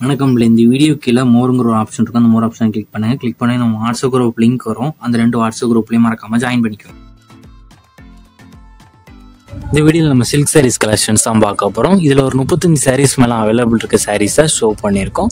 வணக்கம். இந்த வீடியோ கீழே மோருங்கிற ஒரு ஆப்ஷன் இருக்கும். அந்த மோர் ஆப்ஷன் கிளிக் பண்ணுங்க. கிளிக் பண்ணி நம்ம வாட்ஸ்அப் குரூப் லிங்க் வரும். அந்த 2 வாட்ஸ்அப் குரூப்லையும் மறக்காம ஜாயின் பண்ணிக்கோங்க. இந்த வீடியோவில் நம்ம சில்க் சாரீஸ் கலெக்ஷன்ஸ் தான் பார்க்க போகிறோம். இதில் ஒரு 35 சாரீஸ் மேலே அவைலபிள் இருக்க சாரீஸை ஷோ பண்ணியிருக்கோம்.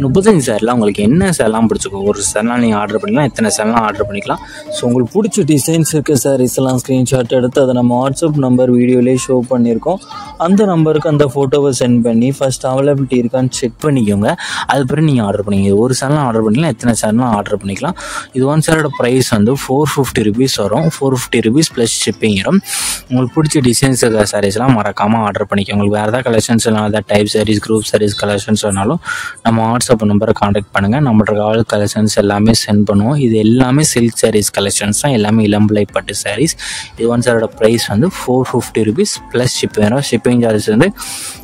35 சாரியில் உங்களுக்கு என்ன சேரலாம் பிடிச்சிக்கோ, ஒரு சேரலாம் நீங்கள் ஆர்டர் பண்ணிக்கலாம், எத்தனை சேரலாம் ஆர்டர் பண்ணிக்கலாம். ஸோ உங்களுக்கு பிடிச்ச டிசைன்ஸ் இருக்க சாரீஸ் எல்லாம் ஸ்க்ரீன்ஷாட் எடுத்து அதை நம்ம வாட்ஸ்அப் நம்பர் வீடியோலேயே ஷோ பண்ணியிருக்கோம். அந்த நம்பருக்கு அந்த ஃபோட்டோவை சென்ட் பண்ணி ஃபஸ்ட் அவைலபிலிட்டி இருக்கான்னு செக் பண்ணிக்கோங்க. அது பிறகு நீங்கள் ஆர்டர் பண்ணிங்க. ஒரு சேரலாம் ஆர்டர் பண்ணிக்கலாம், எத்தனை சேரலாம் ஆர்டர் பண்ணிக்கலாம். இது ஒன் சேரோட ப்ரைஸ் வந்து 450 rupees வரும். 450 rupees ப்ளஸ் ஷிப்பிங் வரும். உங்களுக்கு பிடிச்ச டிசைன்ஸ் சாரீஸ்லாம் மறக்காமல் ஆர்டர் பண்ணிக்கோங்க. உங்களுக்கு வேறு ஏதாவது கலெக்ஷன்ஸ் எல்லாம் ஏதாவது type saris, group saris collections வேணாலும் நம்ம வாட்ஸ்அப் நம்பரை காண்டாக்ட் பண்ணுங்கள். நம்மளோட ஆல் கலெக்ஷன்ஸ் எல்லாமே சென்ட் பண்ணுவோம். இது எல்லாமே சில்க் சாரீஸ் கலெக்ஷன்ஸ் தான், எல்லாமே இளம்பிள்ளை பட்டு சாரீஸ். இது ஒன் சாரோட ப்ரைஸ் வந்து 450 rupees ப்ளஸ் ஷிப்பிங் வரும். ஷிப்பிங் சார்ஜஸ் வந்து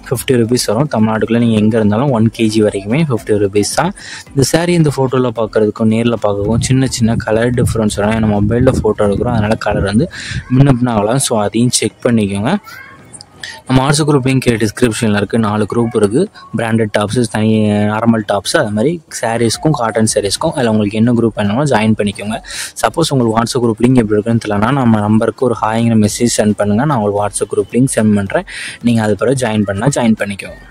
50 rupees வரும். தமிழ்நாட்டுக்குள்ளே நீங்கள் எங்கே இருந்தாலும் 1 kg வரைக்குமே 50 rupees தான். இந்த சாரீ இந்த ஃபோட்டோவில் பார்க்குறதுக்கும் நேரில் பார்க்கவும் சின்ன கலர் டிஃப்ரென்ஸ் வரும். ஏன்னா மொபைலில் ஃபோட்டோ எடுக்கிறோம், அதனால் கலர் வந்து முன்ன பின்ன ஆகலாம். ஸோ அதையும் செக் பண்ணிக்கோங்க. நம்ம வாட்ஸ்அப் குரூப் லிங்க் டிஸ்கிரிப்ஷனில் இருக்குது. 4 குரூப் இருக்குது. பிராண்டட் டாப்ஸு, தனி நார்மல் டாப்ஸு, அது மாதிரி சாரீஸ்க்கும் காட்டன் சாரீஸ்க்கும் அதில் உங்களுக்கு என்ன குரூப் வேணுமோ ஜாயின் பண்ணிக்கோங்க. சப்போஸ் உங்களுக்கு வாட்ஸ்அப் குரூப் லிங்க் எப்படி இருக்குன்னு தெரியலனா நம்ம நம்பருக்கு ஒரு ஹாய்ங்கிற மெசேஜ் சென்ட் பண்ணுங்கள். நான் உங்களுக்கு வாட்ஸ்அப் குரூப் லிங்க் சென்ட் பண்ணுறேன். நீங்கள் அது பிறகு ஜாயின் பண்ணால் ஜாயின் பண்ணிக்கோங்க.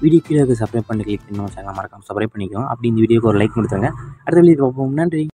வீடியோ கீழே சப்ஸ்கிரைப் பண்ணி கிளிக் பண்ணணும். சேனல் மறக்காம சப்ஸ்கிரைப் பண்ணிக்கோங்க. அப்படி இந்த வீடியோக்கு ஒரு லைக் கொடுத்துருங்க. அடுத்த வீடியோ பார்ப்போம். நன்றி.